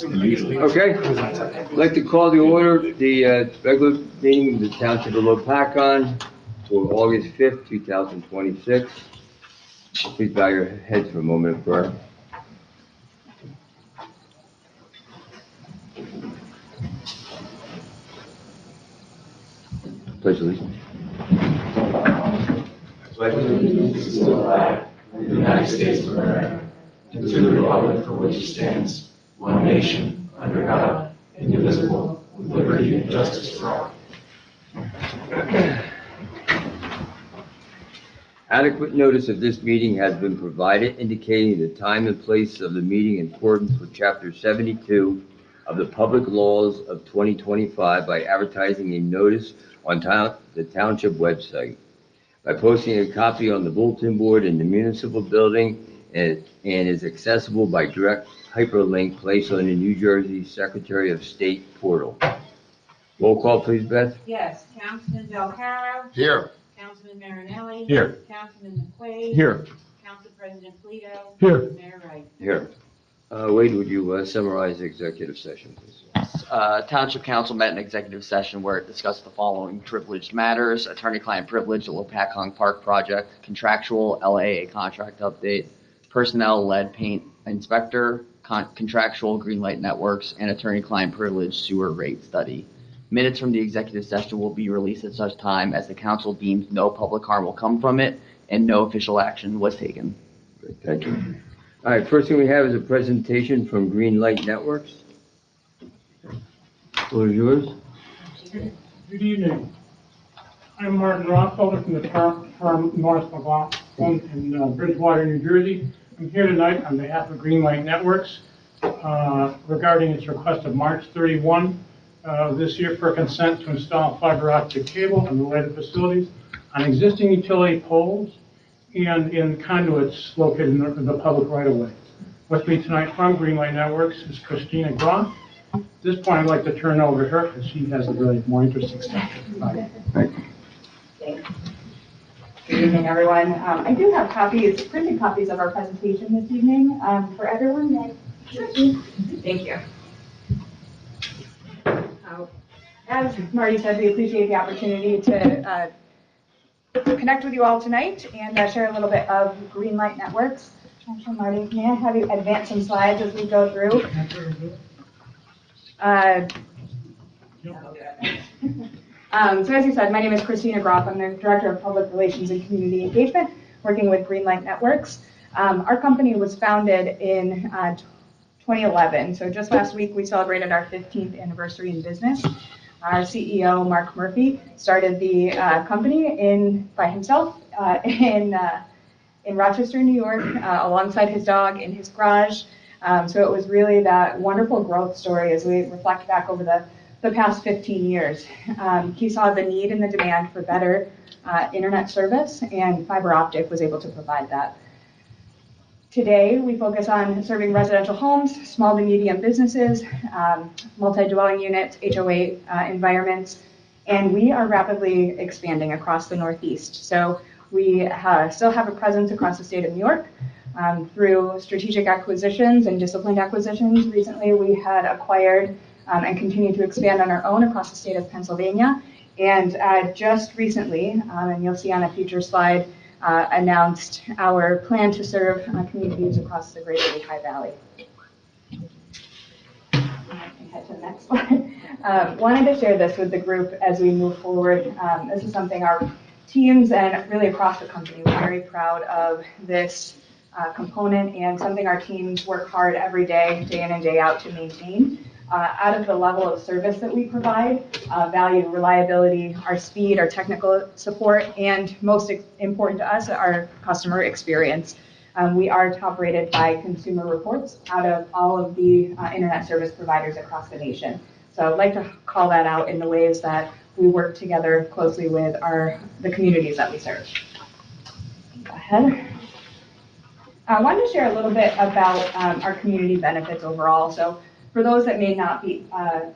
Okay, I'd like to call the order the regular meeting of the Township of Lopatcong for August 5th, 2026. Please bow your heads for a moment of prayer. Pledge allegiance. Pledge allegiance to the flag of the United States of America and to the republic for which it stands, one nation, under God, indivisible, with liberty and justice for all. Adequate notice of this meeting has been provided, indicating the time and place of the meeting in accordance with Chapter 72 of the Public Laws of 2025 by advertising a notice on the Township website, by posting a copy on the bulletin board in the municipal building, and is accessible by direct hyperlink placed on the New Jersey Secretary of State portal. Roll call, please, Beth. Yes, Councilman Belcaro. Here. Councilman Marinelli. Here. Councilman McQuaid. Here. Council President Polito. Here. Mayor Wright. Here. Wade, would you summarize the executive session, please? Township Council met in executive session where it discussed the following privileged matters: attorney-client privilege, the Lopatcong Park project, contractual LAA contract update, personnel lead paint inspector, contractual green light networks, and attorney-client privilege sewer rate study. Minutes from the executive session will be released at such time as the council deems no public harm will come from it and no official action was taken. Great, thank you. All right, first thing we have is a presentation from Green Light Networks. What is yours? Good evening. I'm Martin Rothfelder from the firm North McLaughlin in Bridgewater, New Jersey. I'm here tonight on behalf of Green Light Networks regarding its request of March 31 this year for consent to install fiber optic cable in related facilities on existing utility poles and in conduits located in the public right-of-way. With me tonight from Green Light Networks is Christina Groff. At this point, I'd like to turn it over to her because she has a really more interesting stuff. Thank you. Thanks. Good evening, everyone. I do have copies, printed copies of our presentation this evening for everyone. Thank you. As Marty said, we appreciate the opportunity to connect with you all tonight and share a little bit of Green Light Networks. Actually, Marty, may I have you advance some slides as we go through? So as you said, my name is Christina Groff. I'm the Director of Public Relations and Community Engagement, working with Green Light Networks. Our company was founded in 2011. So just last week, we celebrated our 15th anniversary in business. Our CEO, Mark Murphy, started the company by himself in Rochester, New York, alongside his dog in his garage. So it was really that wonderful growth story as we reflect back over the past 15 years. He saw the need and the demand for better internet service, and fiber optic was able to provide that. Today, we focus on serving residential homes, small to medium businesses, multi-dwelling units, HOA environments, and we are rapidly expanding across the Northeast. So we still have a presence across the state of New York through strategic acquisitions and disciplined acquisitions. Recently, we had acquired and continue to expand on our own across the state of Pennsylvania. And just recently, and you'll see on a future slide, announced our plan to serve communities across the greater Lehigh Valley. I can head to the next slide. Wanted to share this with the group as we move forward. This is something our teams and really across the company, we're very proud of this component and something our teams work hard every day, day in and day out to maintain. Out of the level of service that we provide, value reliability, our speed, our technical support, and most important to us, our customer experience. We are top rated by Consumer Reports out of all of the internet service providers across the nation. So I'd like to call that out in the ways that we work together closely with the communities that we serve. Go ahead. I wanted to share a little bit about our community benefits overall. So for those that may not be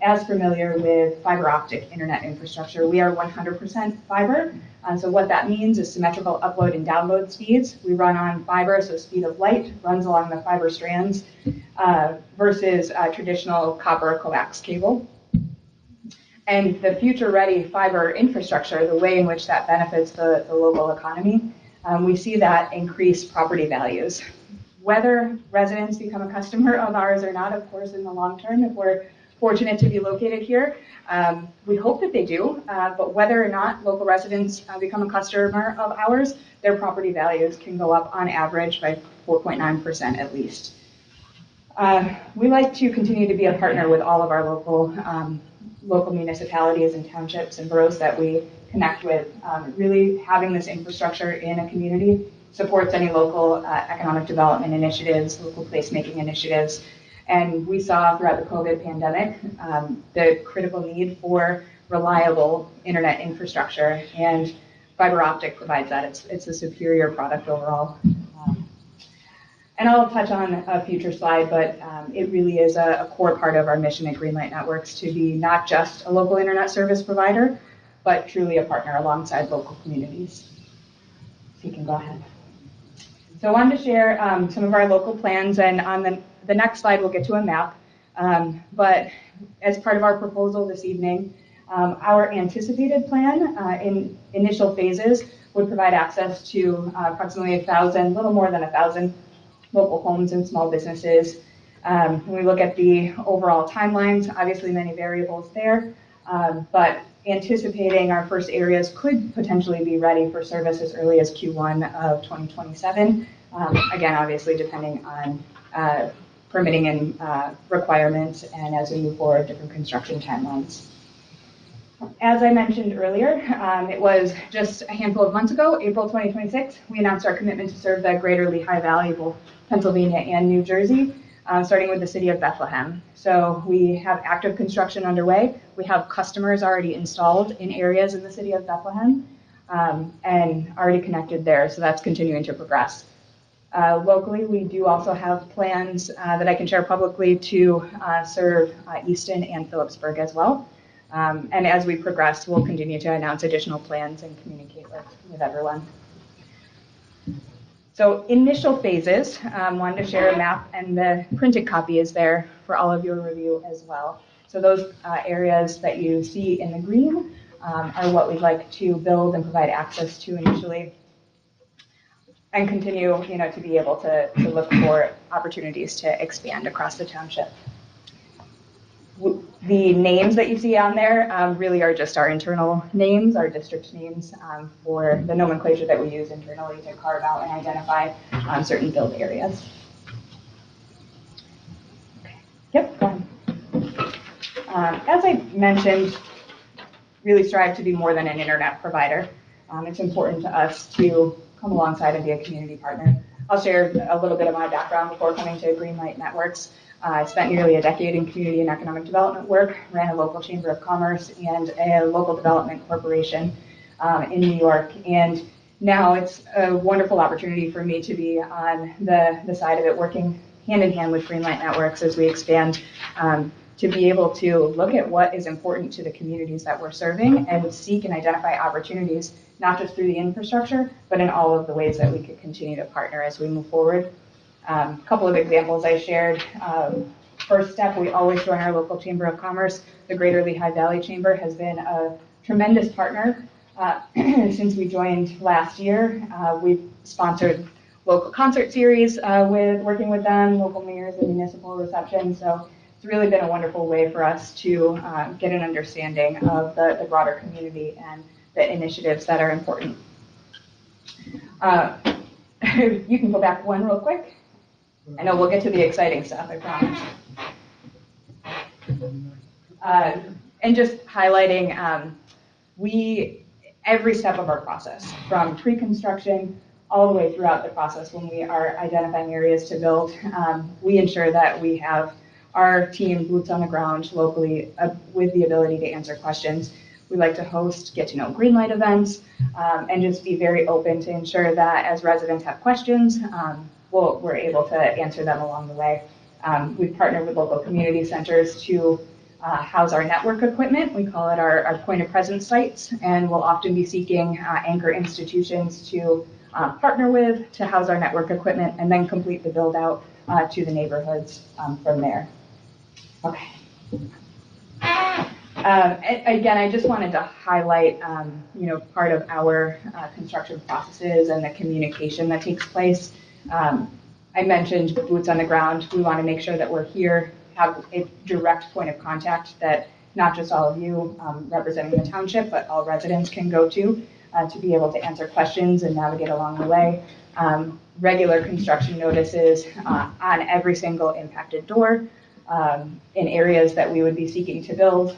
as familiar with fiber optic internet infrastructure, we are 100% fiber. So what that means is symmetrical upload and download speeds. We run on fiber, so speed of light runs along the fiber strands. versus traditional copper coax cable. And the future-ready fiber infrastructure, the way in which that benefits the local economy, we see that increase property values. Whether residents become a customer of ours or not, of course, in the long term, if we're fortunate to be located here, we hope that they do, but whether or not local residents become a customer of ours, their property values can go up on average by 4.9% at least. We like to continue to be a partner with all of our local municipalities and townships and boroughs that we connect with. Really having this infrastructure in a community supports any local economic development initiatives, local placemaking initiatives. And we saw throughout the COVID pandemic the critical need for reliable internet infrastructure, and fiber optic provides that. It's a superior product overall. And I'll touch on a future slide, but it really is a core part of our mission at Greenlight Networks to be not just a local internet service provider, but truly a partner alongside local communities. So you can go ahead. So I wanted to share some of our local plans, and on the next slide we'll get to a map. But as part of our proposal this evening, our anticipated plan in initial phases would provide access to approximately 1,000, a little more than 1,000 local homes and small businesses. When we look at the overall timelines, obviously many variables there, but anticipating our first areas could potentially be ready for service as early as Q1 of 2027. Again, obviously depending on permitting and requirements, and as we move forward, different construction timelines. As I mentioned earlier, it was just a handful of months ago, April 2026, we announced our commitment to serve the greater Lehigh Valley, both Pennsylvania and New Jersey, starting with the city of Bethlehem. So we have active construction underway. We have customers already installed in areas in the city of Bethlehem and already connected there, so that's continuing to progress. Locally, we do also have plans that I can share publicly to serve Easton and Phillipsburg as well. And as we progress, we'll continue to announce additional plans and communicate with everyone. So initial phases, wanted to share a map, and the printed copy is there for all of your review as well. So those areas that you see in the green are what we'd like to build and provide access to initially, and continue, to be able to look for opportunities to expand across the township. The names that you see on there really are just our internal names, our district names, for the nomenclature that we use internally to carve out and identify certain build areas. Okay. Yep, go ahead. As I mentioned, really strive to be more than an internet provider. It's important to us to come alongside and be a community partner. I'll share a little bit of my background before coming to Greenlight Networks. I spent nearly a decade in community and economic development work, ran a local chamber of commerce and a local development corporation in New York. And now it's a wonderful opportunity for me to be on the side of it, working hand in hand with Greenlight Networks as we expand, to be able to look at what is important to the communities that we're serving and seek and identify opportunities, not just through the infrastructure, but in all of the ways that we could continue to partner as we move forward. A couple of examples I shared. First step, we always join our local chamber of commerce. The Greater Lehigh Valley Chamber has been a tremendous partner since we joined last year. We've sponsored local concert series working with them, local mayors and municipal reception. So it's really been a wonderful way for us to get an understanding of the broader community and the initiatives that are important. You can go back one real quick. I know we'll get to the exciting stuff, I promise. And just highlighting, every step of our process, from pre-construction all the way throughout the process when we are identifying areas to build, we ensure that we have our team boots on the ground locally with the ability to answer questions. We like to host get-to-know Greenlight events and just be very open to ensure that as residents have questions, we're able to answer them along the way. We've partnered with local community centers to house our network equipment. We call it our point of presence sites, and we'll often be seeking anchor institutions to partner with to house our network equipment and then complete the build out to the neighborhoods from there. Okay. Again, I just wanted to highlight, part of our construction processes and the communication that takes place. I mentioned boots on the ground. We want to make sure that we're here, have a direct point of contact that not just all of you representing the township, but all residents can go to be able to answer questions and navigate along the way. Regular construction notices on every single impacted door in areas that we would be seeking to build,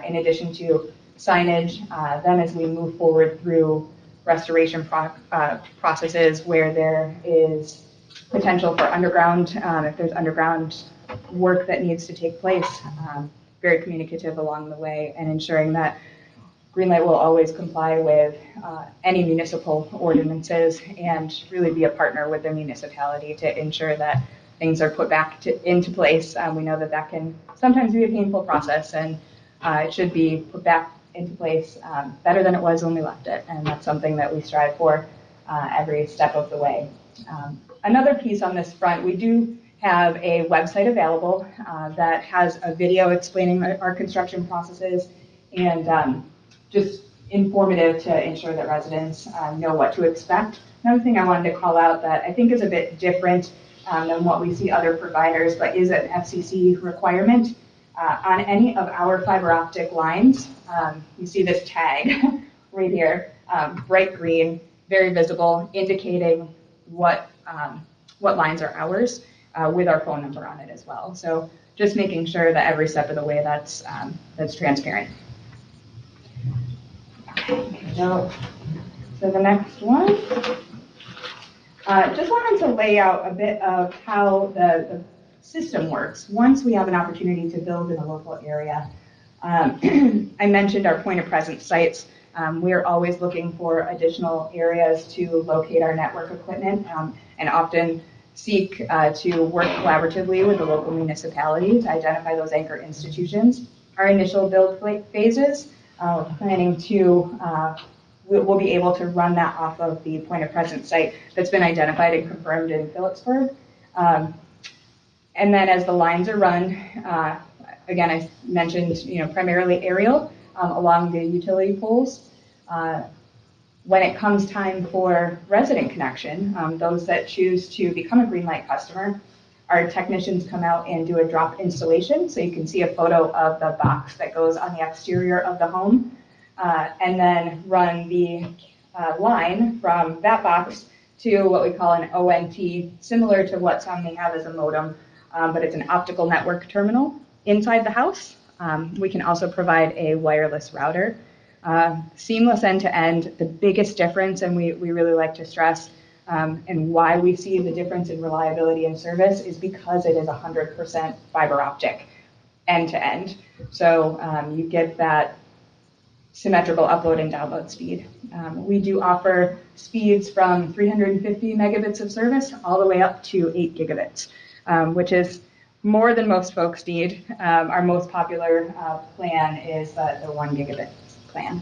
in addition to signage. Then as we move forward through restoration processes where there is potential for underground, if there's underground work that needs to take place, very communicative along the way, and ensuring that Greenlight will always comply with any municipal ordinances and really be a partner with the municipality to ensure that things are put back into place. We know that that can sometimes be a painful process, and it should be put back into place better than it was when we left it, and that's something that we strive for every step of the way. Another piece on this front, we do have a website available that has a video explaining our construction processes and just informative to ensure that residents know what to expect. Another thing I wanted to call out that I think is a bit different than what we see other providers, but is an FCC requirement. On any of our fiber optic lines, you see this tag right here, bright green, very visible, indicating what lines are ours, with our phone number on it as well. So just making sure that every step of the way that's transparent. Okay, so the next one. Just wanted to lay out a bit of how the system works once we have an opportunity to build in a local area. I mentioned our point of presence sites. We are always looking for additional areas to locate our network equipment and often seek to work collaboratively with the local municipality to identify those anchor institutions. Our initial build phases, we're planning to we'll be able to run that off of the point of presence site that's been identified and confirmed in Phillipsburg. And then as the lines are run, again, I mentioned, primarily aerial along the utility poles. When it comes time for resident connection, those that choose to become a Greenlight customer, our technicians come out and do a drop installation. So you can see a photo of the box that goes on the exterior of the home, and then run the line from that box to what we call an ONT, similar to what some may have as a modem, but it's an optical network terminal inside the house. We can also provide a wireless router. Seamless end-to-end. The biggest difference, and we really like to stress, and why we see the difference in reliability and service is because it is 100% fiber optic end-to-end. So you get that symmetrical upload and download speed. We do offer speeds from 350 megabits of service all the way up to 8 gigabits, which is more than most folks need. Our most popular plan is the 1 gigabit plan.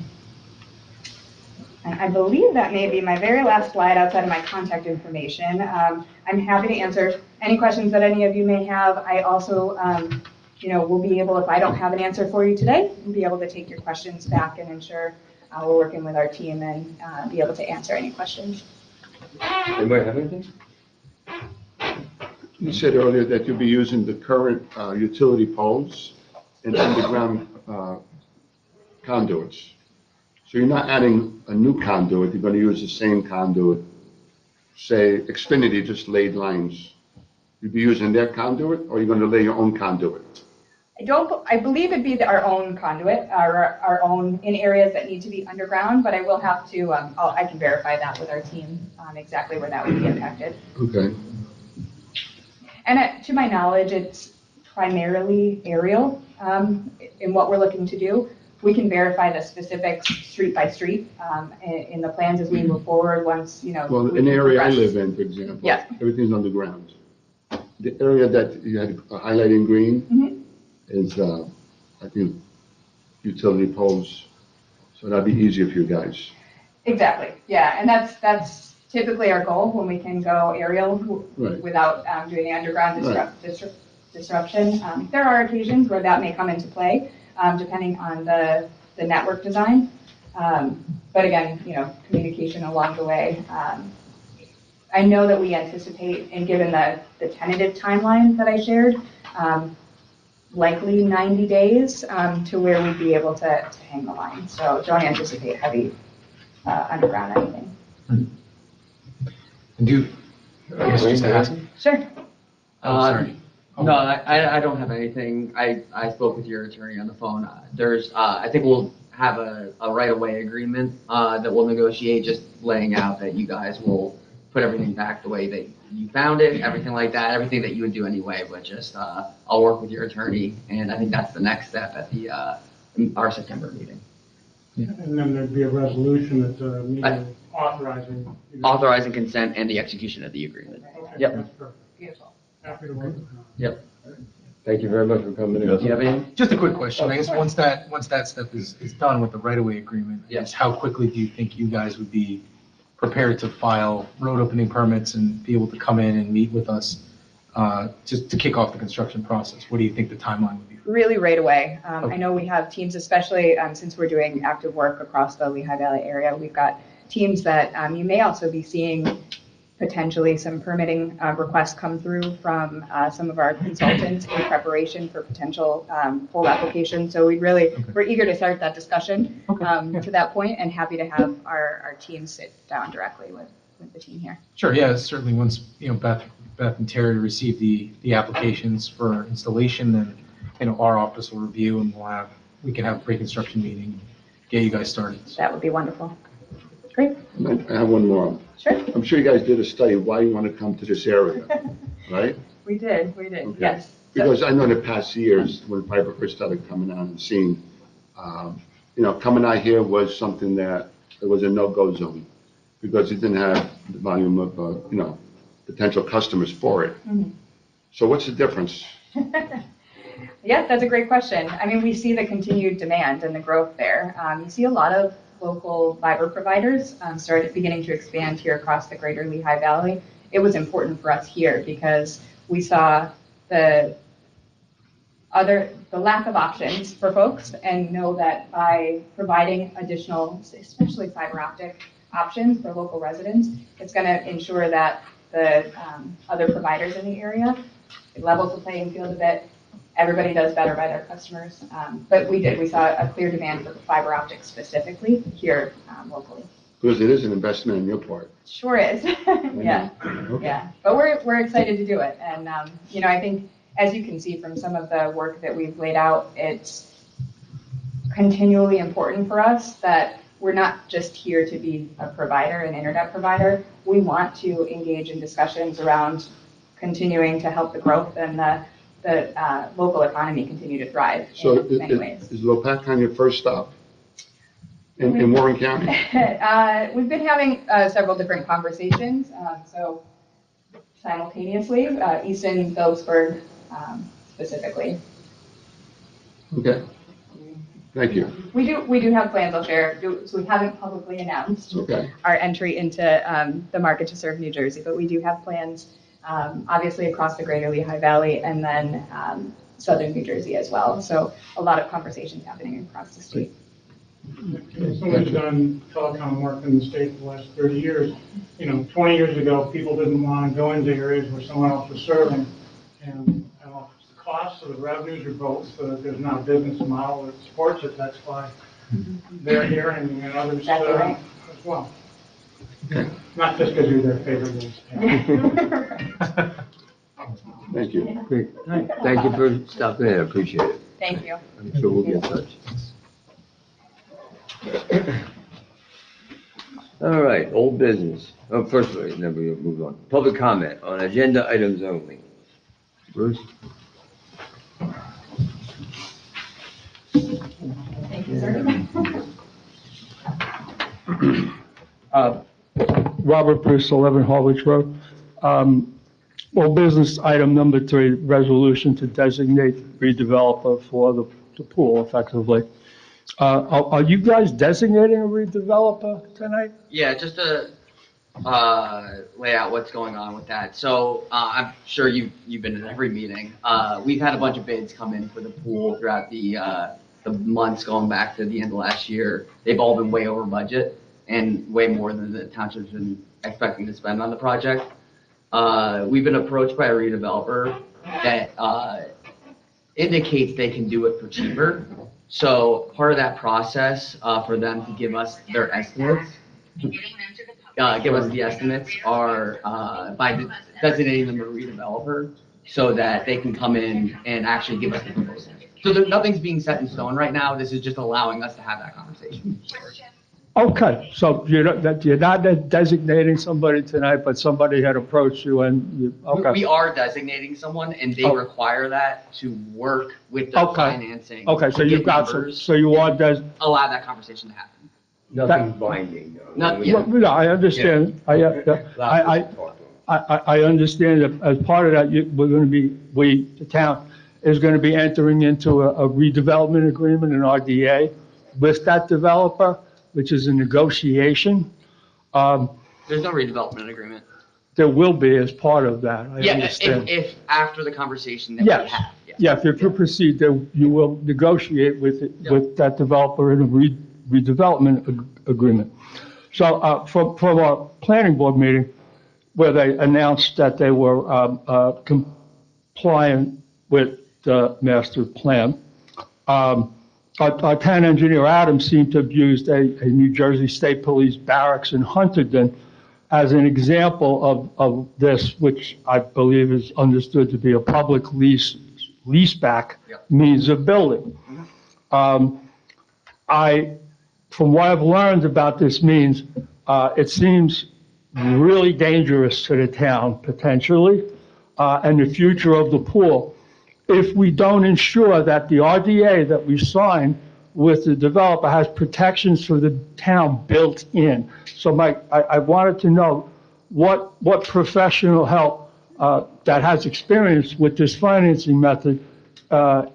And I believe that may be my very last slide outside of my contact information. I'm happy to answer any questions that any of you may have. I also, will be able, if I don't have an answer for you today, we'll be able to take your questions back and ensure we're working with our team and be able to answer any questions. Anybody have anything? You said earlier that you'll be using the current utility poles and underground conduits. So you're not adding a new conduit, you're going to use the same conduit. Say Xfinity just laid lines. You'd be using their conduit, or you're going to lay your own conduit? I believe it'd be our own conduit, our own in areas that need to be underground, but I will have to, I can verify that with our team on exactly where that would be impacted. Okay. And to my knowledge, it's primarily aerial in what we're looking to do. We can verify the specifics street by street in the plans as we move forward once, Well, in the area I live in, for example, yeah, everything's underground. The area that you had highlighted in green is, I think, utility poles. So that'd be easier for you guys. Exactly, yeah, and that's typically our goal when we can go aerial Right. without doing the underground disruption. There are occasions where that may come into play, depending on the network design. But again, communication along the way. I know that we anticipate, and given the tentative timeline that I shared, likely 90 days to where we'd be able to hang the line. So don't anticipate heavy underground anything. And I guess just to ask. Sure. Oh, sorry. No, I don't have anything. I spoke with your attorney on the phone. I think we'll have a right-of-way agreement that we'll negotiate, just laying out that you guys will put everything back the way that you found it, everything like that, everything that you would do anyway, but just, I'll work with your attorney, and I think that's the next step at our September meeting. And then there'd be a resolution at the meeting authorizing. Authorizing consent and the execution of the agreement. Okay, Yep. that's perfect. Beautiful. Happy to work with you. Yep. Thank you very much for coming in. Do you have anything? Just a quick question. I guess once that step is done with the right-of-way agreement, Yes. yes, how quickly do you think you guys would be prepared to file road opening permits and be able to come in and meet with us just to kick off the construction process? What do you think the timeline would be? Really right away. Okay. I know we have teams, especially since we're doing active work across the Lehigh Valley area. We've got teams that you may also be seeing potentially some permitting requests come through from some of our consultants in preparation for potential full application. So we're eager to start that discussion to that point, and happy to have our team sit down directly with the team here. Sure, yeah, certainly once, Beth and Terry receive the applications for installation, then, our office will review and we can have a pre-construction meeting, get you guys started. That would be wonderful. Great. I have one more. Sure. I'm sure you guys did a study why you want to come to this area, right? We did, Okay. yes. So- Because I know in the past years, when fiber first started coming on and seeing, coming out here was something that it was a no-go zone because it didn't have the volume of, potential customers for it. Mhm. So what's the difference? Yeah, that's a great question. I mean, we see the continued demand and the growth there. You see a lot of local fiber providers beginning to expand here across the greater Lehigh Valley. It was important for us here because we saw the lack of options for folks, and know that by providing additional, especially fiber optic options for local residents, it's going to ensure that the other providers in the area, it levels the playing field a bit. Everybody does better by their customers. But we saw a clear demand for fiber optics specifically here locally. Because it is an investment on your part. Sure is. Yeah, Okay. yeah. But we're excited to do it. And, I think, as you can see from some of the work that we've laid out, it's continually important for us that we're not just here to be a provider, an internet provider. We want to engage in discussions around continuing to help the growth and the local economy continue to thrive So in many ways. is Lopatcong your first stop in Warren County? We've been having several different conversations, so simultaneously, Easton, Phillipsburg specifically. Okay. Thank you. We do have plans, I'll share. So we haven't publicly announced Okay. our entry into the market to serve New Jersey, but we do have plans, obviously across the greater Lehigh Valley and then southern New Jersey as well. So a lot of conversations happening across the state. Someone's done telecom work in the state for the last 30 years. 20 years ago, people didn't want to go into areas where someone else was serving. And the costs or the revenues are both, so that there's not a business model that supports it. That's why they're here and others Exactly right. as well. Not just because you're their favorite ones. Thank you. Great. Thank you for stopping in. I appreciate it. Thank you. I'm sure we'll be in touch. All right, old business. Oh, first, then we'll move on. Public comment on agenda items only. Bruce? Thank you, sir. Robert Bruce, 11 Harwich Road. Well, business item number 3, resolution to designate redeveloper for the pool effectively. Are you guys designating a redeveloper tonight? Yeah, just to lay out what's going on with that. So I'm sure you've been in every meeting. We've had a bunch of bids come in for the pool throughout the months going back to the end of last year. They've all been way over budget and way more than the township's been expecting to spend on the project. We've been approached by a redeveloper that indicates they can do it for cheaper. So part of that process for them to give us their estimates, give us the estimates are by designating them a redeveloper so that they can come in and actually give us the proposal. So nothing's being set in stone right now. This is just allowing us to have that conversation. Okay, so you're not designating somebody tonight, but somebody had approached you and you, okay. We are designating someone, and they Oh. require that to work with the Okay. financing. Okay, so to you've get got some, numbers, so you are allow that conversation to happen. Nothing binding, though. Not yet. well, no, I understand. I understand that as part of that, we're going to be, the town is going to be entering into a redevelopment agreement, an RDA, with that developer, which is a negotiation. There's no redevelopment agreement. There will be as part of that, I Yeah, understand. if after the conversation that we Yes, have. Yes. yeah, if you proceed, you will negotiate with that developer in a redevelopment agreement. So from our planning board meeting, where they announced that they were compliant with the master plan, our town engineer, Adam, seemed to have used a New Jersey State Police barracks in Hunterdon as an example of this, which I believe is understood to be a public leaseback means of building. From what I've learned about this means, it seems really dangerous to the town, potentially, and the future of the pool, if we don't ensure that the RDA that we signed with the developer has protections for the town built in. So I wanted to know what professional help that has experience with this financing method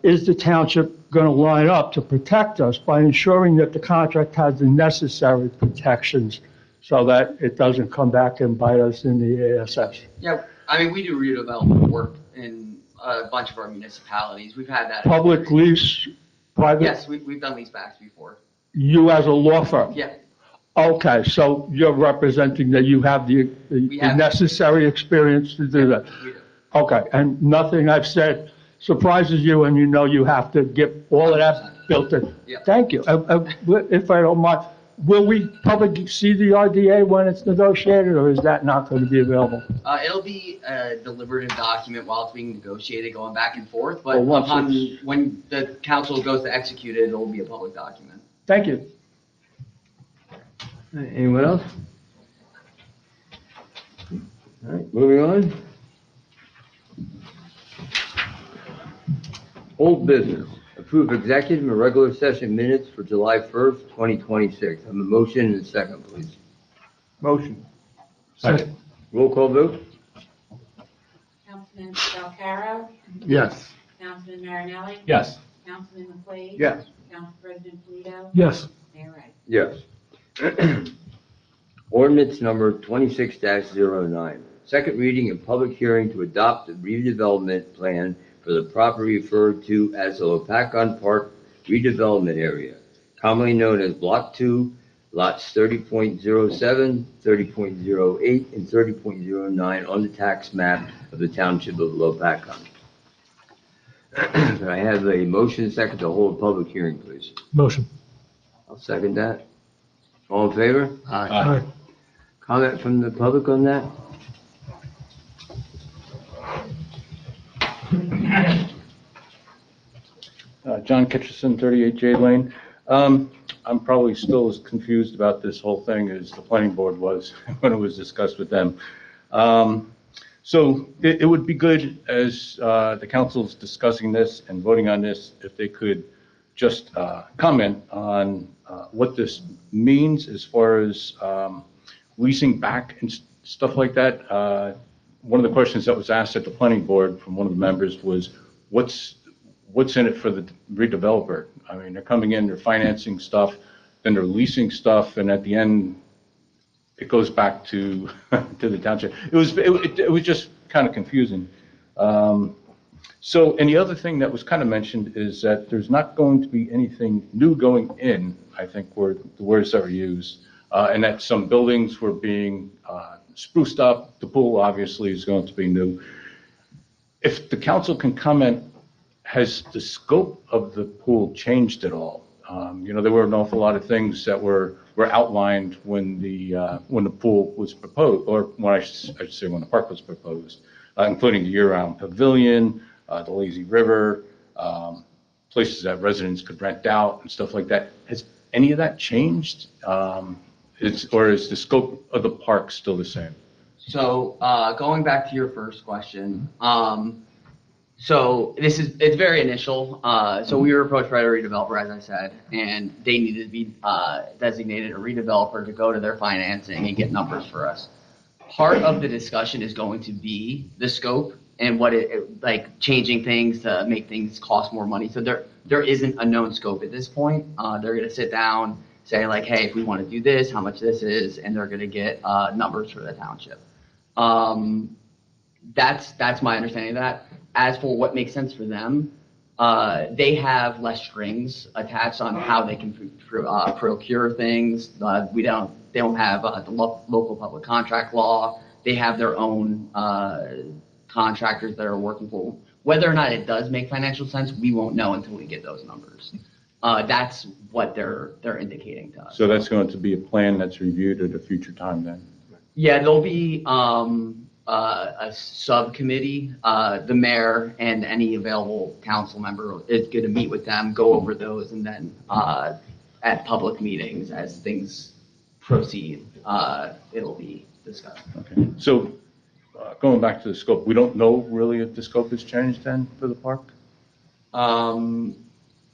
is the township going to line up to protect us by ensuring that the contract has the necessary protections so that it doesn't come back and bite us in the ASS. Yeah, I mean, we do redevelopment work in a bunch of our municipalities. We've had that. Public experience. lease, private? Yes, we've done leasebacks before. You as a law firm? Yeah. Okay, so you're representing that you have the necessary experience to do that? We do. Okay, and nothing I've said surprises you, and you know you have to get all of that built in? Yeah. Thank you. If I don't mind, will we probably see the RDA when it's negotiated, or is that not going to be available? It'll be a deliberative document while it's being negotiated, going back and forth, but Well, once when the council goes to execute it, it'll be a public document. Thank you. Anyone else? All right, moving on. Old business. Approve executive and regular session minutes for July 1st, 2026. Have a motion and a second, please. Motion. Second. Roll call vote? Councilman Valcarro, Yes. Councilman Marinelli, Yes. Councilman McQuaid. Yes. Council President Polito. Yes. Mayor Wright. Yes. Ordinance number 26-09. Second reading and public hearing to adopt the redevelopment plan for the property referred to as the Lopatcong Park redevelopment area, commonly known as Block 2, lots 30.07, 30.08, and 30.09 on the tax map of the Township of Lopatcong. Can I have a motion second to hold a public hearing, please? Motion. I'll second that. All in favor? Aye. Comment from the public on that? John Kitcherson, 38 J Lane. I'm probably still as confused about this whole thing as the planning board was when it was discussed with them. So it would be good, as the council's discussing this and voting on this, if they could just comment on what this means as far as leasing back and stuff like that. One of the questions that was asked at the planning board from one of the members was, what's in it for the redeveloper? I mean, they're coming in, they're financing stuff, then they're leasing stuff, and at the end, it goes back to, to the township. It was just kind of confusing. So, and the other thing that was kind of mentioned is that there's not going to be anything new going in, I think were the words that were used, and that some buildings were being spruced up. The pool obviously is going to be new. If the council can comment, has the scope of the pool changed at all? There were an awful lot of things that were outlined when the pool was proposed, or when I should say when the park was proposed, including the year-round pavilion, the lazy river, places that residents could rent out and stuff like that. Has any of that changed? Or is the scope of the park still the same? So, going back to your first question, so it's very initial. So we were approached by a redeveloper, as I said, and they needed to be designated a redeveloper to go to their financing and get numbers for us. Part of the discussion is going to be the scope and what like changing things to make things cost more money. So there isn't a known scope at this point. They're going to sit down, say like, hey, if we want to do this, how much this is, and they're going to get numbers for the township. That's my understanding of that. As for what makes sense for them, they have less strings attached on how they can procure things. They don't have the local public contract law. They have their own contractors that are working for them. Whether or not it does make financial sense, we won't know until we get those numbers. That's what they're indicating to us. So that's going to be a plan that's reviewed at a future time then? Yeah, there'll be a subcommittee. The mayor and any available council member is going to meet with them, go over those, and then at public meetings as things proceed, it'll be discussed. Okay. So going back to the scope, we don't know really if the scope has changed then for the park?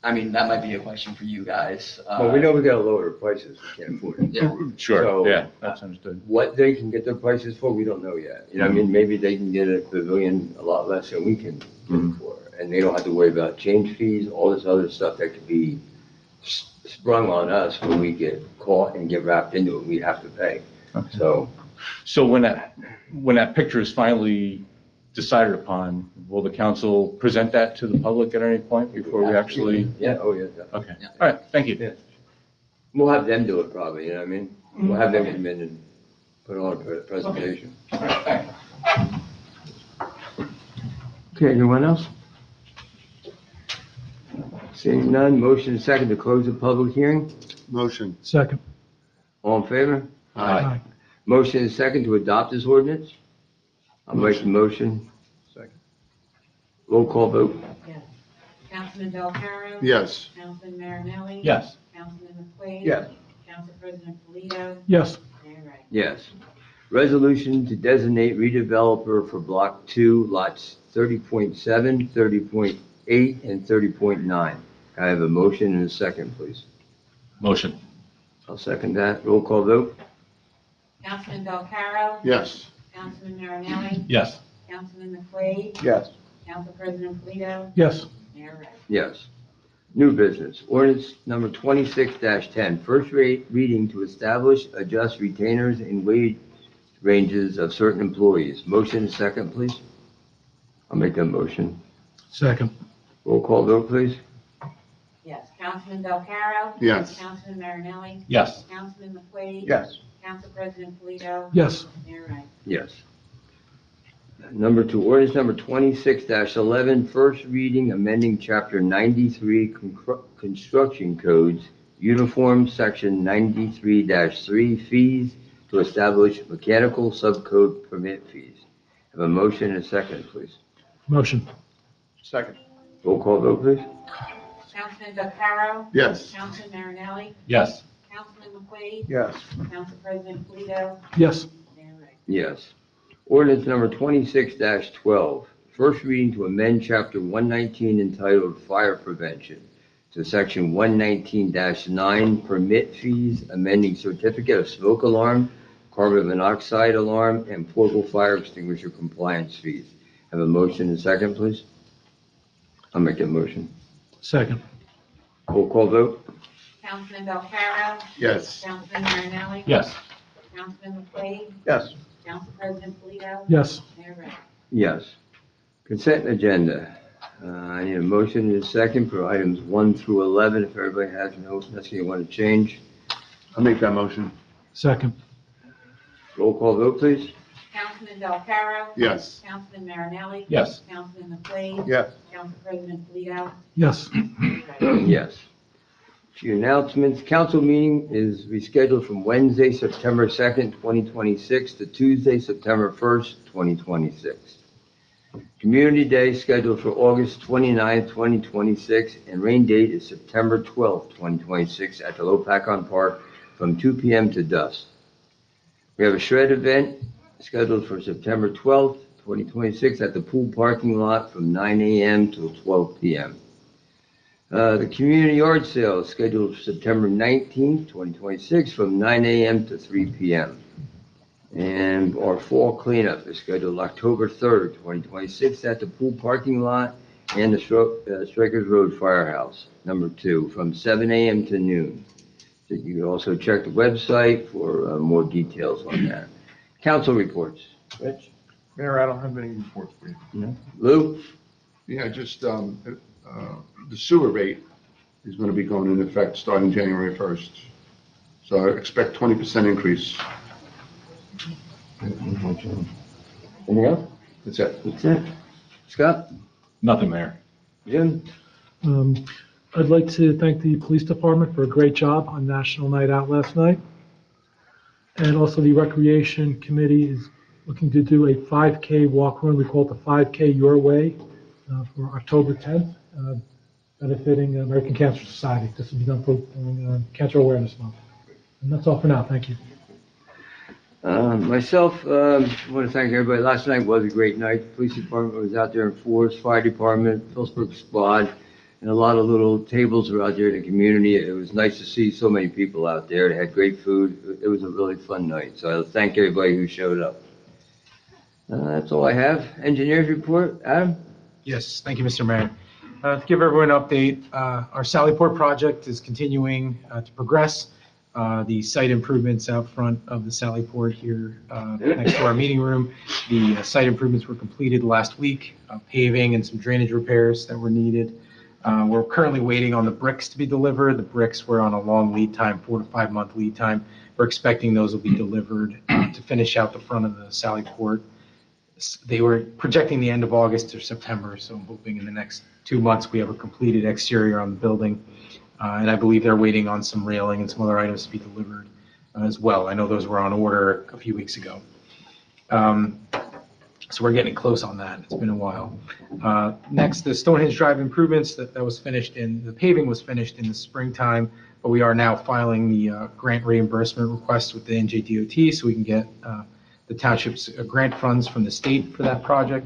I mean, that might be a question for you guys. Well, we know we gotta lower the prices, we can't afford it. Yeah. Sure, So, yeah, that's understood. What they can get their prices for, we don't know yet. You know, what I mean, maybe they can get a pavilion a lot less than we can get it for. And they don't have to worry about change fees, all this other stuff that could be sprung on us when we get caught and get wrapped into it, we have to pay. Okay. So, when that picture is finally decided upon, will the council present that to the public at any point before we actually? yeah, oh, yeah, definitely. Okay, all right, thank you. Yeah. We'll have them do it probably, you know what I mean? We'll have them come in and put on a presentation. Okay, anyone else? Seeing none, motion is second to close the public hearing. Motion. Second. All in favor? Aye. Motion is second to adopt this ordinance. I'll make the motion. Second. Roll call vote. Yes. Councilman Delcaro? Yes. Councilman Marinelli? Yes. Councilman McQuaid? Yes. Council President Polito? Yes. Mayor Wright? Yes. Resolution to designate redeveloper for Block 2, lots 30.7, 30.8, and 30.9. I have a motion and a second, please. Motion. I'll second that. Roll call vote. Councilman Delcaro? Yes. Councilman Marinelli? Yes. Councilman McQuaid? Yes. Council President Polito? Yes. Mayor Wright? Yes. New business. Ordinance number 26-10. First reading to establish, adjust retainers and wage ranges of certain employees. Motion second, please. I'll make that motion. Second. Roll call vote, please. Yes. Councilman Delcaro? Yes. Councilman Marinelli? Yes. Councilman McQuaid? Yes. Council President Polito? Yes. Mayor Wright? Yes. Number 2, ordinance number 26-11. First reading, amending chapter 93 construction codes, uniform section 93-3 fees to establish mechanical subcode permit fees. Have a motion and a second, please. Motion. Second. Roll call vote, please. Councilman Delcaro? Yes. Councilman Marinelli? Yes. Councilman McQuaid? Yes. Council President Polito? Yes. Mayor Wright? Yes. Ordinance number 26-12. First reading to amend chapter 119 entitled Fire Prevention to section 119-9 permit fees, amending certificate of smoke alarm, carbon monoxide alarm, and portable fire extinguisher compliance fees. Have a motion and second, please. I'll make that motion. Second. Roll call vote. Councilman Delcaro? Yes. Councilman Marinelli? Yes. Councilman McQuaid, Yes. Council President Polito, Yes. Mayor Reddick. Yes. Consent agenda. I need a motion and a second for items 1 through 11. If everybody has nothing you want to change. I'll make that motion. Second. Roll call vote, please. Councilman Delcaro. Yes. Councilman Marinelli. Yes. Councilman McQuaid. Yes. Council President Polito, Yes. Mayor Reddick. Yes. A few announcements. Council meeting is rescheduled from Wednesday, September 2nd, 2026 to Tuesday, September 1st, 2026. Community Day scheduled for August 29th, 2026, and rain date is September 12th, 2026 at the Lopatcong Park from 2 p.m. to dusk. We have a shred event scheduled for September 12th, 2026 at the pool parking lot from 9 a.m. till 12 p.m. The community yard sale is scheduled for September 19th, 2026 from 9 a.m. to 3 p.m. And our fall cleanup is scheduled October 3rd, 2026 at the pool parking lot and the Strikers Road Firehouse, number 2, from 7 a.m. to noon. So you can also check the website for more details on that. Council reports. Rich? Mayor, I don't have any reports for you. No. Lou? Yeah, just, the sewer rate is gonna be going into effect starting January 1st. So I expect 20% increase. Anything else? That's it. That's it. Scott? Nothing, Mayor. Jim? I'd like to thank the police department for a great job on National Night Out last night. And also the Recreation Committee is looking to do a 5K walk run. We call it the 5K Your Way for October 10th, benefiting American Cancer Society. This will be done for Cancer Awareness Month. And that's all for now. Thank you. Myself, I want to thank everybody. Last night was a great night. The police department was out there in force, fire department, Phillipsburg squad, and a lot of little tables were out there in the community. It was nice to see so many people out there. They had great food. It was a really fun night. So I thank everybody who showed up. That's all I have. Engineers report. Adam? Yes, thank you, Mr. Mayor. To give everyone an update, our Sallyport project is continuing to progress. The site improvements out front of the Sallyport here next to our meeting room, the site improvements were completed last week, paving and some drainage repairs that were needed. We're currently waiting on the bricks to be delivered. The bricks were on a long lead time, 4 to 5 month lead time. We're expecting those will be delivered to finish out the front of the Sallyport. They were projecting the end of August or September, so I'm hoping in the next 2 months we have a completed exterior on the building. And I believe they're waiting on some railing and some other items to be delivered as well. I know those were on order a few weeks ago. So we're getting close on that. It's been a while. Next, the Stonehenge Drive improvements, that was finished the paving was finished in the springtime, but we are now filing the grant reimbursement request with the NJDOT so we can get the township's grant funds from the state for that project.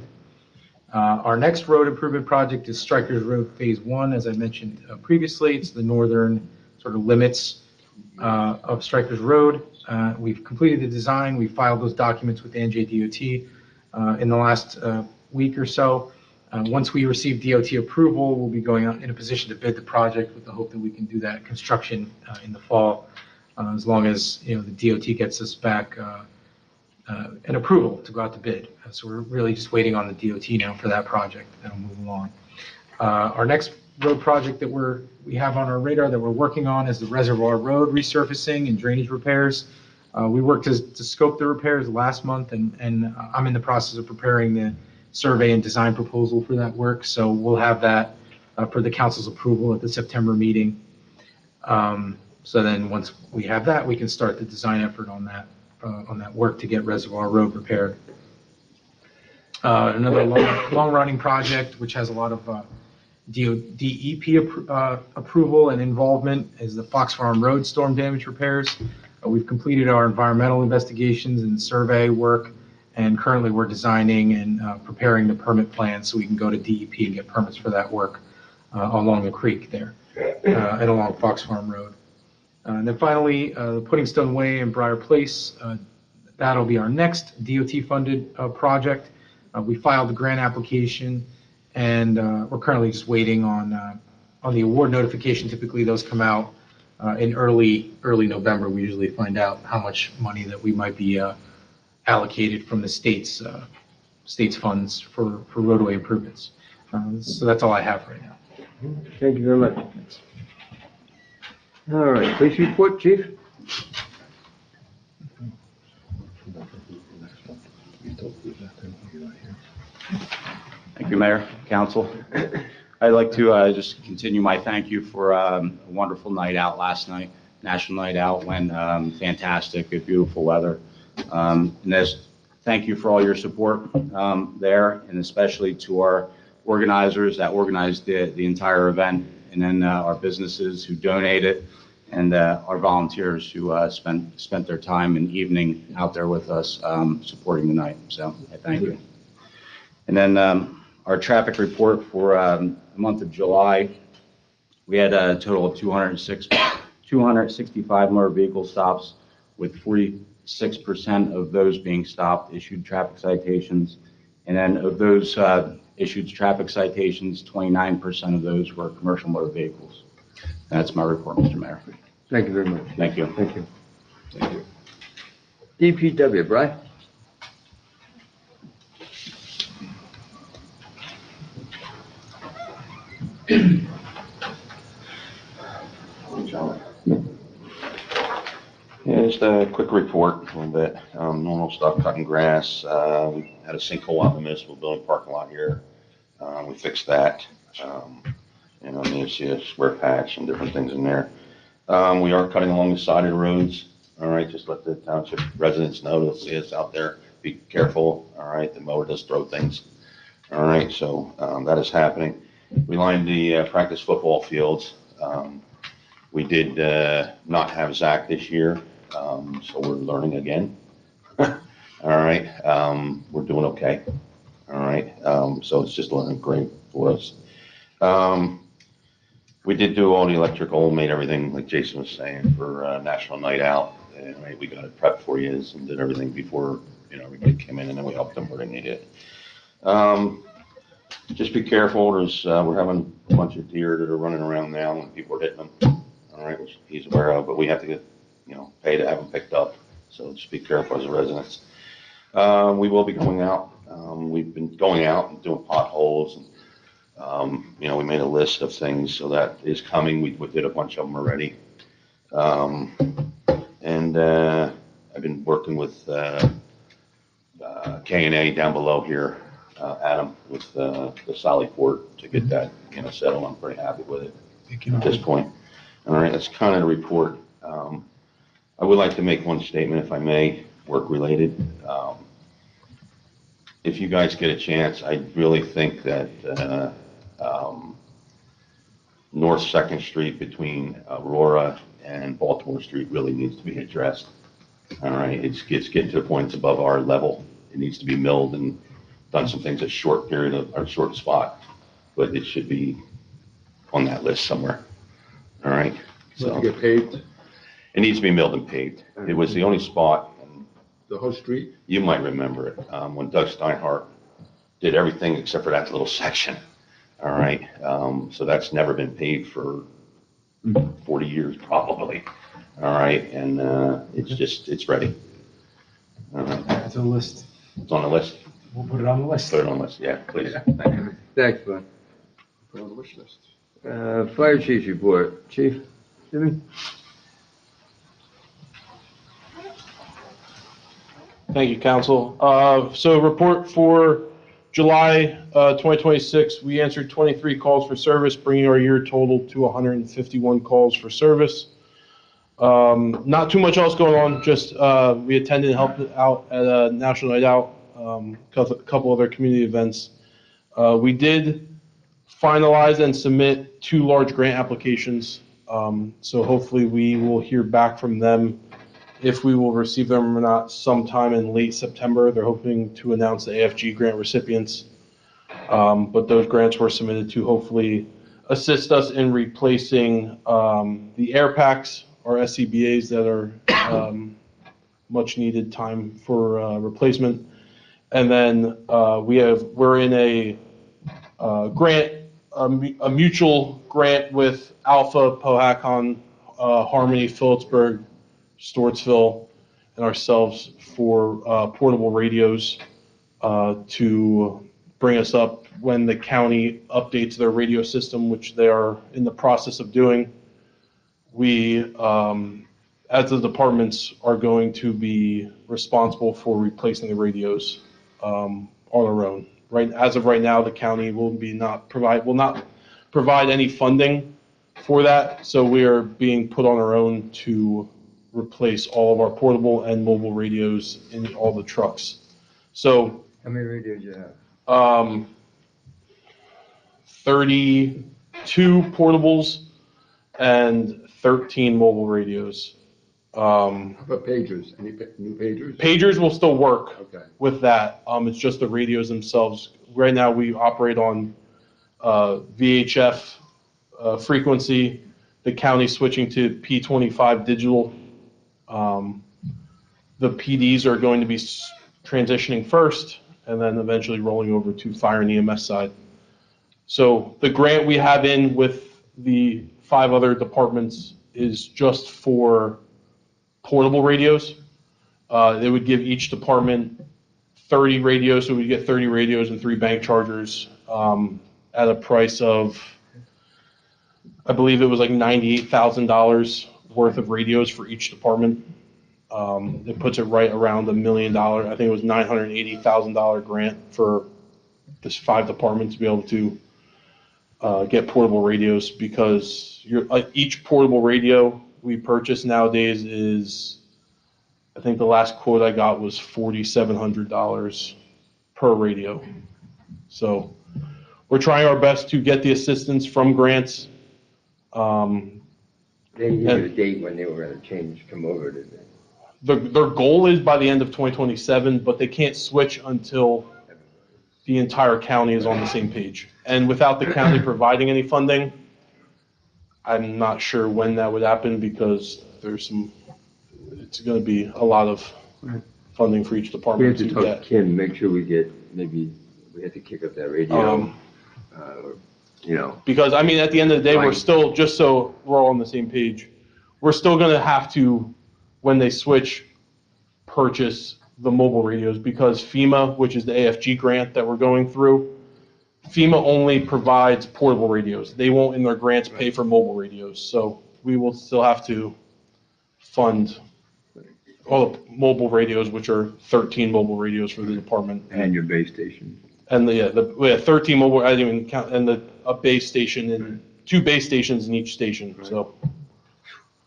Our next road improvement project is Strikers Road Phase 1, as I mentioned previously. It's the northern sort of limits of Strikers Road. We've completed the design. We filed those documents with the NJDOT in the last week or so. Once we receive DOT approval, we'll be going out in a position to bid the project with the hope that we can do that construction in the fall, as long as the DOT gets us back an approval to go out to bid. So we're really just waiting on the DOT now for that project. That'll move along. Our next road project that we have on our radar that we're working on is the Reservoir Road resurfacing and drainage repairs. We worked to scope the repairs last month, and I'm in the process of preparing the survey and design proposal for that work. So we'll have that for the council's approval at the September meeting. So then once we have that, we can start the design effort on that work to get Reservoir Road repaired. Another long-running project, which has a lot of DEP approval and involvement, is the Fox Farm Road storm damage repairs. We've completed our environmental investigations and survey work, and currently we're designing and preparing the permit plan so we can go to DEP and get permits for that work along the creek there and along Fox Farm Road. And then finally, the Pudding Stone Way and Briar Place, that'll be our next DOT-funded project. We filed the grant application, and we're currently just waiting on the award notification. Typically, those come out in early November, we usually find out how much money that we might be allocated from the state's funds for roadway improvements. So that's all I have right now. Thank you very much. All right, police report, chief? Thank you, Mayor, Council. I'd like to just continue my thank you for a wonderful night out last night. National Night Out went fantastic, good, beautiful weather. Thank you for all your support there, and especially to our organizers that organized the entire event, and then our businesses who donated, and our volunteers who spent their time and evening out there with us supporting the night. So I thank you. And then our traffic report for the month of July, we had a total of 265 motor vehicle stops, with 46% of those being stopped issued traffic citations. And then of those issued traffic citations, 29% of those were commercial motor vehicles. That's my report, Mr. Mayor. Thank you very much. Thank you. Thank you. Thank you. DPW, Brian? Yeah, just a quick report, a little bit. Normal stuff, cutting grass. We had a sinkhole out in the municipal building parking lot here. We fixed that. You know, you see a square patch and different things in there. We are cutting along the side of the roads. All right, just let the township residents know, they'll see us out there. Be careful. All right, the mower does throw things. All right, so that is happening. We lined the practice football fields. We did not have Zach this year, so we're learning again. All right, we're doing okay. All right, so it's just learning great for us. We did do all the electrical, made everything, like Jason was saying, for National Night Out. And we got it prepped for you and did everything before, you know, everybody came in, and then we helped them where they needed it. Just be careful. We're having a bunch of deer that are running around now, and people are hitting them. All right, which he's aware of, but we have to get, you know, pay to have them picked up. So just be careful as a residents. We will be going out. We've been going out and doing potholes, and you know, we made a list of things, so that is coming. We did a bunch of them already. I've been working with K&A down below here, Adam, with the Solid Port to get that, you know, settled. I'm pretty happy with it at this point. All right, that's kind of the report. I would like to make one statement, if I may, work-related. If you guys get a chance, I really think that North 2nd Street between Aurora and Baltimore Street really needs to be addressed. All right, it's getting to the point it's above our level. It needs to be milled and done some things a short period of, or short spot, but it should be on that list somewhere. All right. So to get paved, it needs to be milled and paved. It was the only spot. the whole street? You might remember it, when Doug Steinhardt did everything except for that little section. All right, so that's never been paved for 40 years probably. All right, and it's ready. All right. That's a list. It's on the list. We'll put it on the list. Put it on the list, yeah, please. Thanks, Brian. Put it on the wish list. Fire chief's report. Chief, Jimmy? Thank you, Council. So report for July 2026, we answered 23 calls for service, bringing our year total to 151 calls for service. Not too much else going on, just we attended and helped out at a National Night Out, a couple other community events. We did finalize and submit 2 large grant applications, so hopefully we will hear back from them if we will receive them or not sometime in late September. They're hoping to announce the AFG grant recipients, but those grants were submitted to hopefully assist us in replacing the air packs or SCBAs that are much needed time for replacement. And then we're in a grant, a mutual grant with Alpha Pohakon Harmony, Phillipsburg, Stewartsville, and ourselves for portable radios to bring us up when the county updates their radio system, which they are in the process of doing. We, as the departments, are going to be responsible for replacing the radios on our own. Right, as of right now, the county will not provide any funding for that, so we are being put on our own to replace all of our portable and mobile radios in all the trucks. So, How many radios do you have? 32 portables and 13 mobile radios. How about pagers? Any new pagers? Pagers will still work Okay. with that. It's just the radios themselves. Right now, we operate on VHF frequency. The county switching to P25 digital. The PDs are going to be transitioning first, and then eventually rolling over to fire and EMS side. So the grant we have in with the 5 other departments is just for portable radios. They would give each department 30 radios, so we get 30 radios and 3 bank chargers at a price of, I believe it was like $98,000 worth of radios for each department. It puts it right around $1 million. I think it was $980,000 grant for this 5 departments to be able to get portable radios, because each portable radio we purchase nowadays is, I think the last quote I got was $4,700 per radio. So we're trying our best to get the assistance from grants. They gave you a date when they were going to come over, didn't they? Their goal is by the end of 2027, but they can't switch until the entire county is on the same page. And without the county providing any funding, I'm not sure when that would happen, because it's going to be a lot of funding for each We department have to to talk get. to Kim, make sure we get, maybe we have to kick up that radio, Because, I mean, at the end of the day, we're Fine. still, just so we're all on the same page, we're still going to have to, when they switch, purchase the mobile radios, because FEMA, which is the AFG grant that we're going through, FEMA only provides portable radios. They won't, in their grants, pay for mobile radios. So we will still have to fund all the mobile radios, which are 13 mobile radios for the department. and your base station. And we have 13 mobile, I didn't even count, and a base station and 2 base stations in each station, so.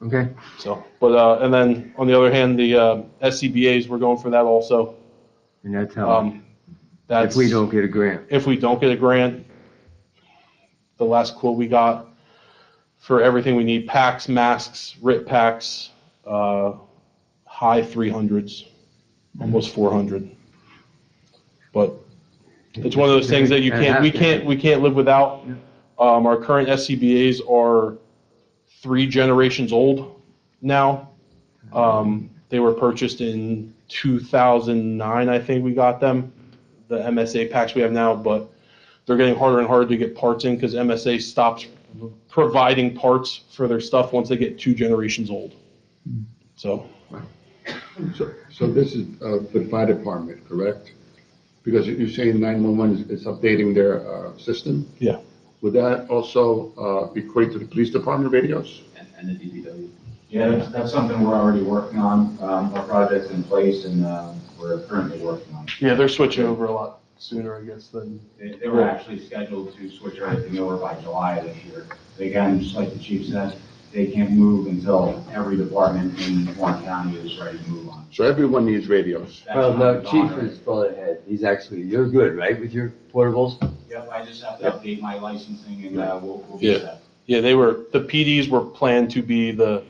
Okay. So, but, and then on the other hand, the SCBA's, we're going for that also. And that's how, That's if we don't get a grant. If we don't get a grant, the last quote we got for everything we need, packs, masks, RIT packs, high 300s, almost 400. But it's one of those things that we can't live without. Our current SCBA's are 3 generations old now. They were purchased in 2009, I think we got them, the MSA packs we have now, but they're getting harder and harder to get parts in, because MSA stops providing parts for their stuff once they get 2 generations old. So this is for the fire department, correct? Because you're saying 911 is updating their system? Yeah. Would that also equate to the police department radios? And the DPW. Yeah, that's something we're already working on. Our project's in place, and we're currently working on it. Yeah, they're switching over a lot sooner, I guess, than. They were actually scheduled to switch everything over by July of this year. Again, just like the chief said, they can't move until every department in Warren County is ready to move on. So everyone needs radios? That's Well, no, not Chief gone, is full ahead. He's actually, you're good, right, with your portables? Yep, I just have to update my licensing, and we'll be Yeah. set. Yeah, the PDs were planned to be the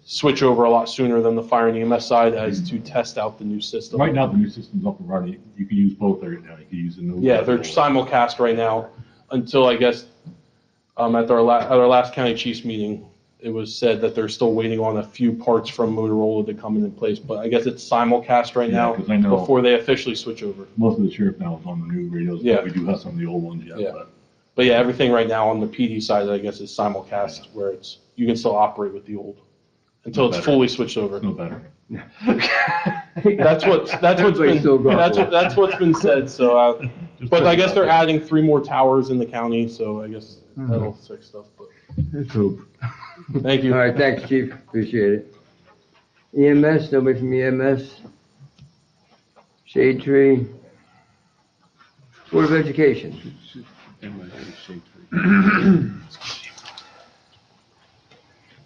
switch over a lot sooner than the fire and EMS side, as to test out the new system. Right now, the new system's up and running. You can use both right now. You can use the new. Yeah, they're simulcast right now until, I guess, at our last county chiefs meeting, it was said that they're still waiting on a few parts from Motorola to come in place, but I guess it's simulcast right Yeah, now 'cause I know- before they officially switch over. Most of the sheriff now is on the new radios. Yeah. But we do have some of the old ones yet. Yeah. But But yeah, everything right now on the PD side, I guess, is simulcast, where you can still operate with the old until it's fully switched over. No better. That's what's been said. So, but I guess they're adding 3 more towers in the county, so I guess that'll fix stuff. But Let's hope. thank you. All right, thanks, Chief, appreciate it. EMS, nobody from EMS? Shade Tree? Board of Education?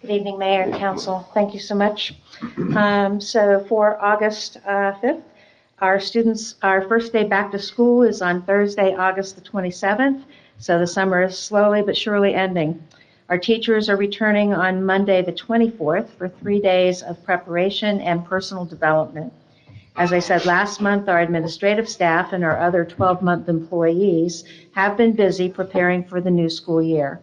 Good evening, Mayor and Council. Thank you so much. So for August 5th, our first day back to school is on Thursday, August the 27th. So the summer is slowly but surely ending. Our teachers are returning on Monday the 24th for 3 days of preparation and personal development. As I said last month, our administrative staff and our other 12-month employees have been busy preparing for the new school year.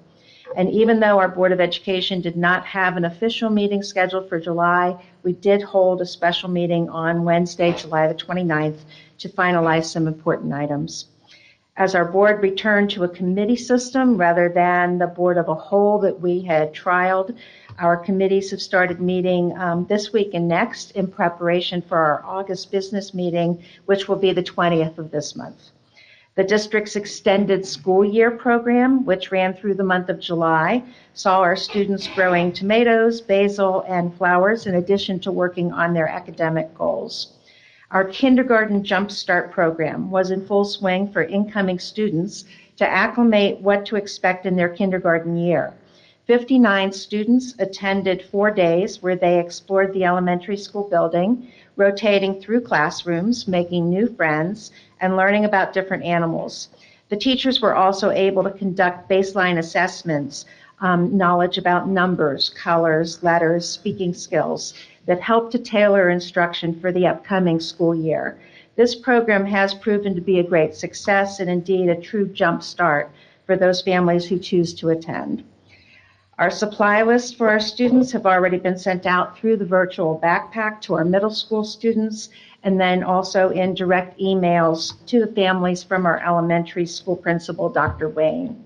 And even though our Board of Education did not have an official meeting scheduled for July, we did hold a special meeting on Wednesday, July the 29th, to finalize some important items. As our board returned to a committee system rather than the board of a whole that we had trialed, our committees have started meeting this week and next in preparation for our August business meeting, which will be the 20th of this month. The district's extended school year program, which ran through the month of July, saw our students growing tomatoes, basil, and flowers in addition to working on their academic goals. Our kindergarten Jump Start program was in full swing for incoming students to acclimate what to expect in their kindergarten year. 59 students attended 4 days where they explored the elementary school building, rotating through classrooms, making new friends, and learning about different animals. The teachers were also able to conduct baseline assessments, knowledge about numbers, colors, letters, speaking skills that help to tailor instruction for the upcoming school year. This program has proven to be a great success and indeed a true jump start for those families who choose to attend. Our supply lists for our students have already been sent out through the virtual backpack to our middle school students, and then also in direct emails to the families from our elementary school principal, Dr. Wayne.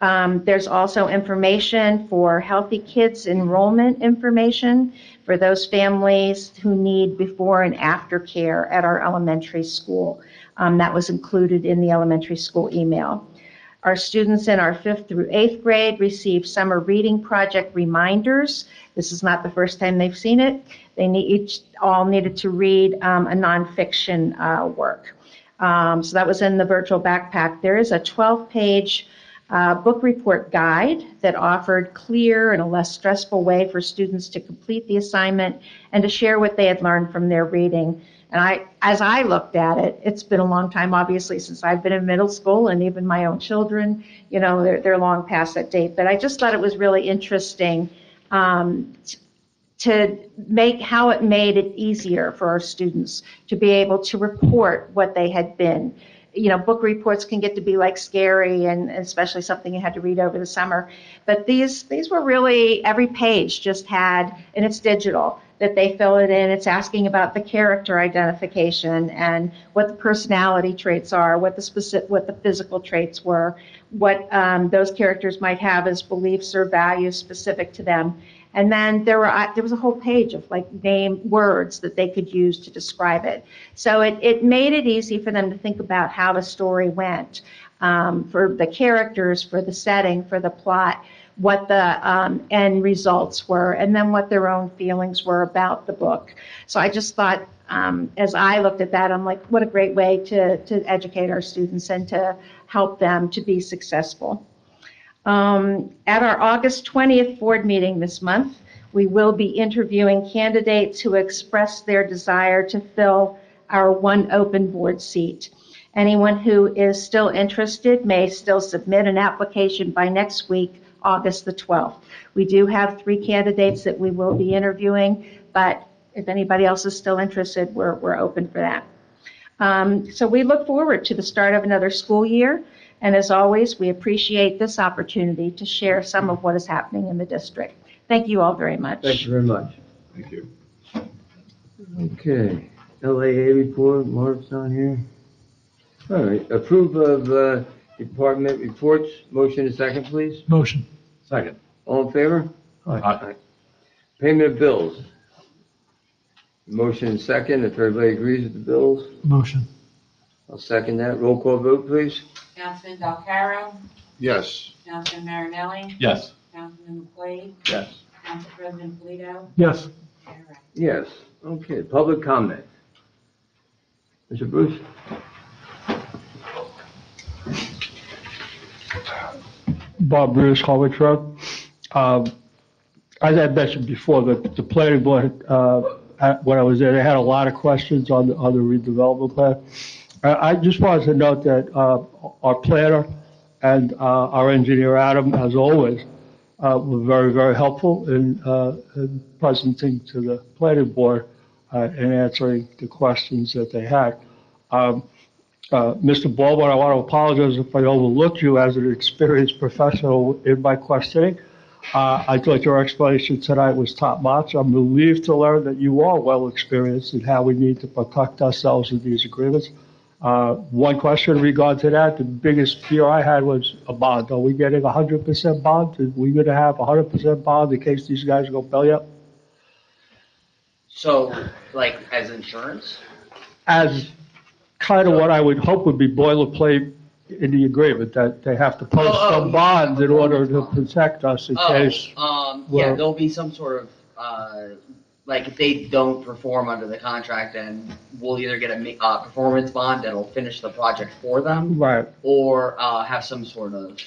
There's also information for Healthy Kids enrollment information for those families who need before and after care at our elementary school. That was included in the elementary school email. Our students in our 5th through 8th grade received summer reading project reminders. This is not the first time they've seen it. They all needed to read a nonfiction work. So that was in the virtual backpack. There is a 12-page book report guide that offered clear and a less stressful way for students to complete the assignment and to share what they had learned from their reading. And as I looked at it, it's been a long time, obviously, since I've been in middle school, and even my own children, you know, they're long past that date. But I just thought it was really interesting to make how it made it easier for our students to be able to report what they had been. You know, book reports can get to be like scary, and especially something you had to read over the summer. But these were really, every page just had, and it's digital, that they fill it in. It's asking about the character identification and what the personality traits are, what the physical traits were, what those characters might have as beliefs or values specific to them. And then there was a whole page of like name words that they could use to describe it. So it made it easy for them to think about how the story went, for the characters, for the setting, for the plot, what the end results were, and then what their own feelings were about the book. So I just thought, as I looked at that, I'm like, what a great way to educate our students and to help them to be successful. At our August 20th board meeting this month, we will be interviewing candidates who express their desire to fill our one open board seat. Anyone who is still interested may still submit an application by next week, August the 12th. We do have 3 candidates that we will be interviewing, but if anybody else is still interested, we're open for that. So we look forward to the start of another school year. And as always, we appreciate this opportunity to share some of what is happening in the district. Thank you all very much. Thank you very much. Thank you. Okay, LAA report, Mark's on here. All right, approve of Department reports, motion and second, please. Motion. Second. All in favor? Aye. Payment of bills. Motion and second, if everybody agrees with the bills. Motion. I'll second that. Roll call vote, please. Councilman Valcarro, Yes. Councilman Marinelli, Yes. Councilman McQuaid, Yes. Council President Polito, Yes. Mayor Ryan. Yes. Okay, public comment. Mr. Bruce? Bob Bruce, Harwich Road. As I mentioned before, the planning board, when I was there, they had a lot of questions on the redevelopment plan. I just wanted to note that our planner and our engineer, Adam, as always, were very, very helpful in presenting to the planning board and answering the questions that they had. Mr. Baldwin, I want to apologize if I overlooked you as an experienced professional in my questioning. I thought your explanation tonight was top-notch. I'm relieved to learn that you are well-experienced in how we need to protect ourselves in these agreements. One question in regard to that, the biggest fear I had was a bond. Are we getting 100% bond? Are we going to have 100% bond in case these guys go belly up? So, like, as insurance? As kind of what I would hope would be boilerplate in the agreement, that they have to post some bond in order to protect us in case. Yeah, well- there'll be some sort of, like, if they don't perform under the contract, then we'll either get a performance bond that'll finish the project for them, Right. or have some sort of,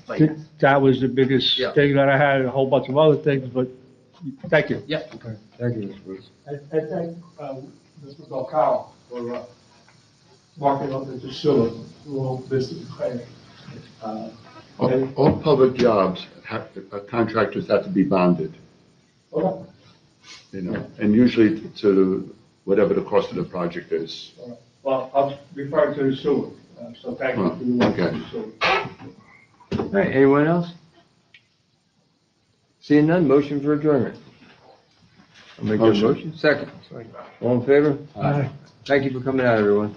like, That was the biggest Yeah. thing that I had, a whole bunch of other things, but thank you. Yep. Okay, thank you, Mr. Bruce. I thank Mr. Belcaro for marking up the sewer through all this plan. All public jobs, contractors have to be bonded, you know, and usually to whatever the cost of the project is. Well, I'm referring to the sewer, so thank you for your work on the sewer. All right, anyone else? Seeing none, motion for adjournment. I'll make a Motion. motion. Second. All in favor? Aye. Thank you for coming out, everyone.